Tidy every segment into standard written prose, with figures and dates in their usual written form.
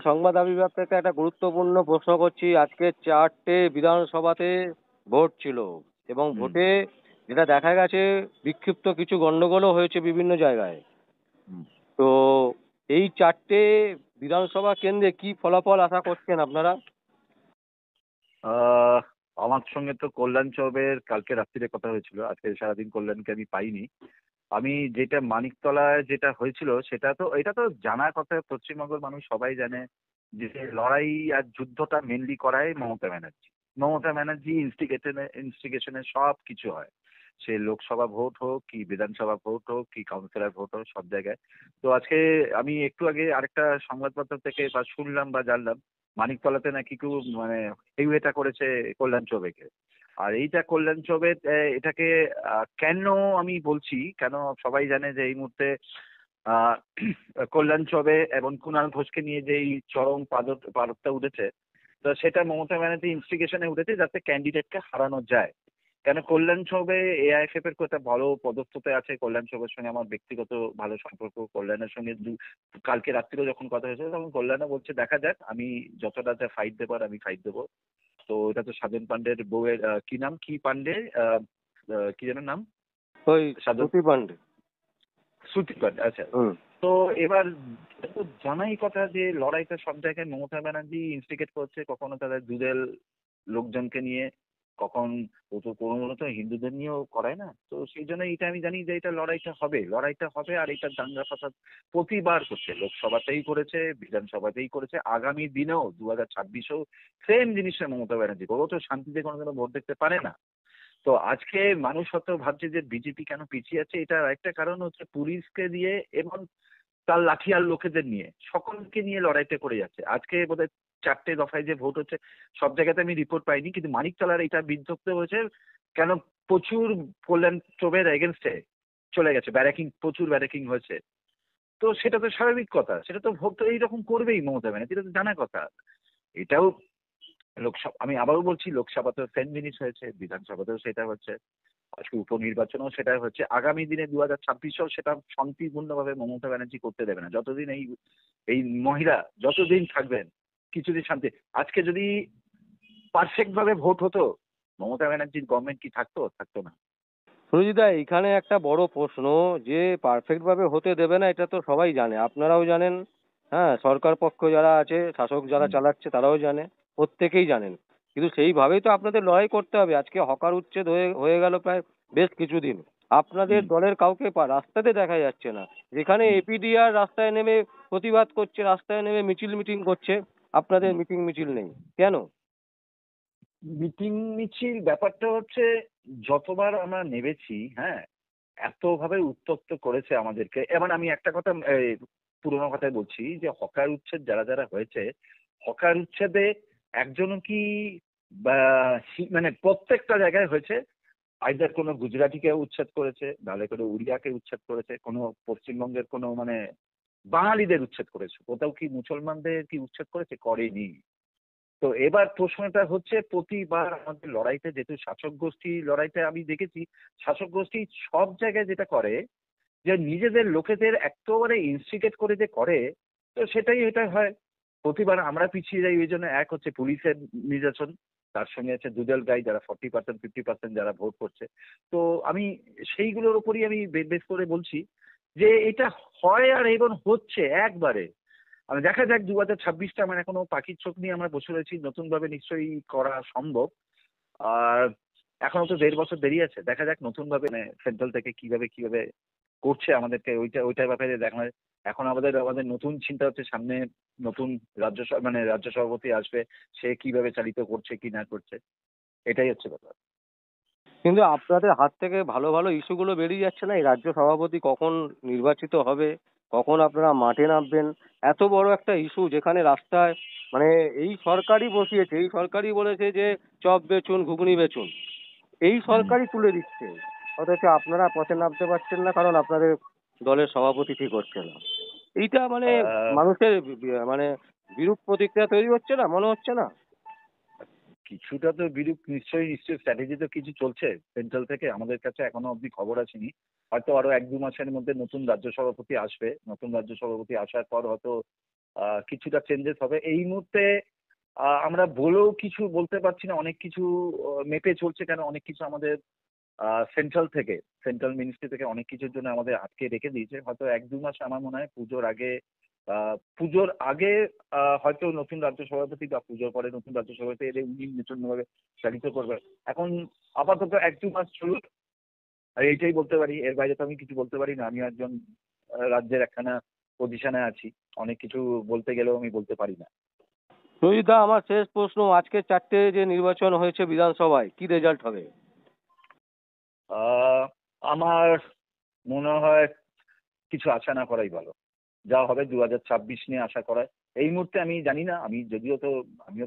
সংবাদ বিভাগ থেকে একটা গুরুত্বপূর্ণ প্রশ্ন করছি। আজকে 4টে বিধানসভাতে ভোট ছিল এবং হুম, ভোটে যেটা দেখা গেছে বিক্ষিপ্ত কিছু গন্ডগোলও হয়েছে বিভিন্ন জায়গায়। হুম। তো এই 4টে বিধানসভা কেন্দ্রে কি ফলাফল আশা করছেন আপনারা? আহ, আমার সঙ্গে তো কল্যাণ চৌবের কালকে রাত্রিরে কথা হয়েছিল। আজকে সারাদিন কল্যাণকে আমি পাইনি। আমি যেটা মানিকতলায় যেটা হয়েছিল সেটা তো এটা তো জানার কথা, পশ্চিমবঙ্গের মানুষ সবাই জানে যে লড়াই আর যুদ্ধটা মেনলি করায় মমতা ব্যানার্জি। মমতা ব্যানার্জি ইনস্টিগেশনে সব কিছু হয়, সে লোকসভা ভোট হোক কি বিধানসভা ভোট হোক কি কাউন্সিলর ভোট হোক, সব জায়গায়। তো আজকে আমি একটু আগে আরেকটা সংবাদপত্র থেকে বা শুনলাম বা জানলাম মানিকতলাতে নাকি কেউ মানে এটা করেছে কল্যাণ চৌবেকে। আর এইটা কল্যাণ চৌবে এটাকে কেন আমি বলছি, কেন সবাই জানে যে এই মুহূর্তে আহ, কল্যাণ চৌবে এবং কুণাল ঘোষকে নিয়ে যে এই চরম পাদটা উঠেছে, তো সেটা মমতা ব্যানার্জি ইনস্টিগেশনে উঠেছে যাতে ক্যান্ডিডেটকে হারানো যায়। কেন কল্যাণ চৌবে এআইএফএফ এর একটা ভালো পদস্থতে আছে। কল্যাণ চৌবের সঙ্গে আমার ব্যক্তিগত ভালো সম্পর্ক। কল্যাণের সঙ্গে কালকে রাত্রিরেও যখন কথা হয়েছে তখন কল্যাণও বলছে দেখা যাক, আমি যতটা যা ফাইট দেবার আমি ফাইট দেবো। তো এটা তো সাধন পান্ডের বউয়ের কি নাম, কি পান্ডে, কি যেন নাম, ওই সাধন শ্রুতি পান্ডে। শ্রুতি পান্ডে, আচ্ছা। হুম। তো এবার এটা তো জানাই কথা যে লড়াইটা সব জায়গায় মমতা ব্যানার্জি ইনস্টিগেট করছে, কখনো তাদের দুধের লোকজনকে নিয়ে, কখন ও তো কোনো তো হিন্দুদের নিয়েও করায় না। তো সেই জন্য এটা আমি জানি যে এটা লড়াইটা হবে আর এটা দাঙ্গা ফাসাদ প্রতিবার করছে, লোকসভাতেই করেছে, বিধানসভাতেই করেছে, আগামী দিনেও 2026-এও সেম জিনিসটা মমতা ব্যানার্জি করবে। ও তো শান্তিতে কোনোদিনও ভোট দেখতে পারে না। তো আজকে মানুষ হয়তো ভাবছে যে বিজেপি কেন পিছিয়ে আছে, এটার একটা কারণ হচ্ছে পুলিশকে দিয়ে এবং তার লাঠিয়াল লোকেদের নিয়ে, সকলকে নিয়ে লড়াইটা করে যাচ্ছে। আজকে বোধহয় 4টে দফায় যে ভোট হচ্ছে সব জায়গাতে আমি রিপোর্ট পাইনি, কিন্তু মানিকতলার এটা বিধ্বস্ত হয়েছে কেন, প্রচুর কল্যাণ চৌবের এগেনস্টে চলে গেছে, ব্যারাকিং, প্রচুর ব্যারাকিং হয়েছে। তো সেটা তো স্বাভাবিক কথা, সেটা তো ভোট তো এইরকম করবেই মমতা ব্যানার্জি, এটা তো জানা কথা। এটাও লোকসভা, আমি আবারও বলছি, লোকসভাতেও সেম জিনিস হয়েছে, বিধানসভাতেও সেটা হচ্ছে, আজকে উপনির্বাচনেও সেটা হচ্ছে, আগামী দিনে 2026-এও সেটা শান্তিপূর্ণভাবে মমতা ব্যানার্জি করতে দেবে না। যতদিন এই এই মহিলা যতদিন থাকবেন কিছুদিন শান্তি। আজকে যদি পারফেক্ট ভাবে ভোট হতো, মমতা ব্যানার্জির গভর্নমেন্ট কি থাকতো? থাকতো না। সুরজিদা, এখানে একটা বড় প্রশ্ন যে পারফেক্ট ভাবে হতে দেবে না, এটা তো সবাই জানে, আপনারাও জানেন। হ্যাঁ, সরকার পক্ষ যারা আছে, শাসক যারা হুম, চালাচ্ছে তারাও জানে, প্রত্যেকেই জানেন। কিন্তু সেইভাবেই তো আপনাদের লড়াই করতে হবে। আজকে হকার উচ্ছেদ হয়ে হয়ে গেল প্রায় বেশ কিছুদিন। আপনাদের হুম, দলের কাউকে রাস্তাতে দেখা যাচ্ছে না। যেখানে হুম, এপিডিআর রাস্তায় নেমে প্রতিবাদ করছে, রাস্তায় নেমে মিটিং করছে, আপনাদের হুম। মিছিল নেই কেন? মিটিং মিছিল ব্যাপারটা হচ্ছে, যতবার আমরা নেমেছি, হ্যাঁ, এতভাবে উত্তপ্ত করেছে আমাদেরকে। এবার আমি একটা কথা পুরোনো কথায় বলছি যে হকার উচ্ছেদ যারা যারা হয়েছে, হকার উচ্ছেদে একজনও কি বা মানে প্রত্যেকটা জায়গায় হয়েছে, আইদার কোনো গুজরাটিকে উচ্ছেদ করেছে, নাহলে কোনো উড়িয়াকে উচ্ছেদ করেছে, কোনো পশ্চিমবঙ্গের কোনো মানে বাঙালিদের উচ্ছেদ করেছে, কোথাও কি মুসলমানদের কি উচ্ছেদ করেছে? করেনি। তো এবার প্রশ্নটা হচ্ছে, প্রতিবার আমাদের লড়াইতে, যেহেতু শাসক গোষ্ঠী লড়াইতে আমি দেখেছি, শাসক গোষ্ঠী সব জায়গায় যেটা করে যে নিজেদের লোকেদের একেবারে ইনস্টিগেট করে যে করে, তো সেটাই এটা হয়। প্রতিবার আমরা পিছিয়ে যাই, ওই জন্য এক হচ্ছে পুলিশের নির্যাতন, তার সঙ্গে আছে দুদল গাই যারা 40% 50% যারা ভোট করছে। তো আমি সেইগুলোর উপরই আমি বেশ করে বলছি যে এটা হয় আর এবং হচ্ছে একবারে। আমি দেখা যাক 2026টা, আমার এখনো পাখির চোখ নিয়ে আমরা বসে রয়েছি, নতুন ভাবে নিশ্চয়ই করা সম্ভব। আর এখনো তো 1.5 বছর দেরি আছে, দেখা যাক নতুন ভাবে সেন্ট্রাল থেকে কিভাবে কিভাবে করছে আমাদেরকে, ওইটার ব্যাপারে দেখা। এখন আমাদের আমাদের নতুন চিন্তা হচ্ছে সামনে নতুন রাজ্য সভাপতি আসবে, সে কিভাবে চালিত করছে কি না করছে, এটাই হচ্ছে ব্যাপার। কিন্তু আপনাদের হাত থেকে ভালো ভালো ইস্যুগুলো বেরিয়ে যাচ্ছে না। এই রাজ্য সভাপতি কখন নির্বাচিত হবে, কখন আপনারা মাঠে নামবেন? এত বড় একটা ইস্যু, যেখানে রাস্তায় মানে এই সরকারই বসিয়েছে, এই সরকারই বলেছে যে চপ বেচুন, ঘুগনি বেচুন, এই হুম। সরকারই তুলে দিচ্ছে। অথচ আপনারা পথে নামতে পারছেন না, কারণ আপনাদের দলের সভাপতি ঠিক হচ্ছে না। এইটা মানে আহ, মানুষের মানে বিরূপ প্রতিক্রিয়া তৈরি হচ্ছে না, মনে হচ্ছে না? কিছুটা তো বিরূপ নিশ্চয়ই নিশ্চয়ই স্ট্র্যাটেজি তো কিছু চলছে সেন্ট্রাল থেকে, আমাদের কাছে এখনো অবধি খবর আসেনি। হয়তো আরো 1-2 মাসের মধ্যে নতুন রাজ্য সভাপতি আসবে, নতুন রাজ্য সভাপতি আসার পর হয়তো কিছুটা চেঞ্জেস হবে এই মুহূর্তে। আমরা বলেও কিছু বলতে পারছি না, অনেক কিছু মেপে চলছে, কেন অনেক কিছু আমাদের সেন্ট্রাল থেকে, সেন্ট্রাল মিনিস্ট্রি থেকে অনেক কিছুর জন্য আমাদের আটকে রেখে দিয়েছে। হয়তো 1-2 মাস আমার মনে হয় পুজোর আগে হয়তো নতুন রাজ্য সভাপতি বা পুজোর পরে নতুন রাজ্য সভাপতি এলে উনি নতুনভাবে চালিত করবেন। এখন আপাতত 1-2 মাস চলুক, আর এইটাই বলতে পারি। এর বাইরে তো আমি কিছু বলতে পারি না। আমি একজন রাজ্যের একখানা পজিশনে আছি, অনেক কিছু বলতে গেলেও আমি বলতে পারি না। সুজিত দা, আমার শেষ প্রশ্ন, আজকে 4টে যে নির্বাচন হয়েছে বিধানসভায়, কি রেজাল্ট হবে? আহ, আমার মনে হয় কিছু আশা না করাই ভালো। যা হবে 2026 নিয়ে আশা করায়। এই মুহূর্তে আমি জানি না, আমিও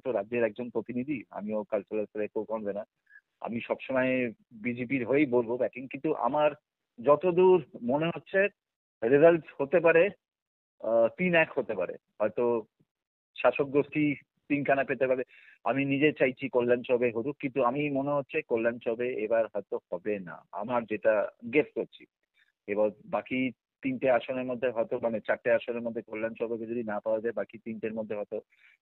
তো রাজ্যের একজন প্রতিনিধি, আমিও কালচারাল কো-কনভেনার। আমি সবসময় বিজেপির হয়েই বলবো ব্যাটিং, কিন্তু আমার যতদূর মনে হচ্ছে রেজাল্ট হতে পারে 3-1 হতে পারে। হয়তো শাসক গোষ্ঠী 3খানা পেতে পারে। আমি নিজে চাইছি কল্যাণ চবে হতুক, কিন্তু আমি মনে হচ্ছে কল্যাণ চবে এবার হয়তো হবে না, আমার যেটা গেস করছি। এবার বাকি 3টে আসনের মধ্যে হয়তো, মানে 4টে আসনের মধ্যে কল্যাণ চৌধুরী যদি না পাওয়া যায়, বাকি 3টের মধ্যে হয়তো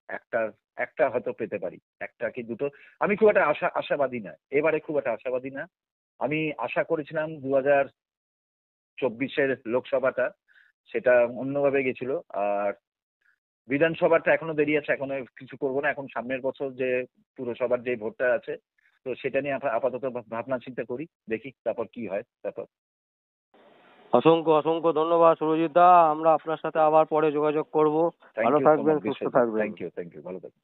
একটা একটা হয়তো পেতে পারি, একটা কি দুটো। আমি খুব একটা আশাবাদী না, এবারে খুব একটা আশাবাদী না। আমি আশা করেছিলাম 2024-এর লোকসভাটা, সেটা অন্যভাবে গেছিল। আর বিধানসভাটা এখনো দেরি আছে, এখনো কিছু করবো না। এখন সামনের বছর যে পুরসভার যে ভোটটা আছে, তো সেটা নিয়ে আপাতত ভাবনা চিন্তা করি, দেখি তারপর কি হয় তারপর। অসংখ্য অসংখ্য ধন্যবাদ সুরজিৎ দা, আমরা আপনার সাথে আবার পরে যোগাযোগ করব। থ্যাংক ভালো ইউ সো থাকবেন, মাচ সুস্থ বিশ্বজিৎ, থাকবেন। থ্যাংক ইউ, ভালো থাকবেন।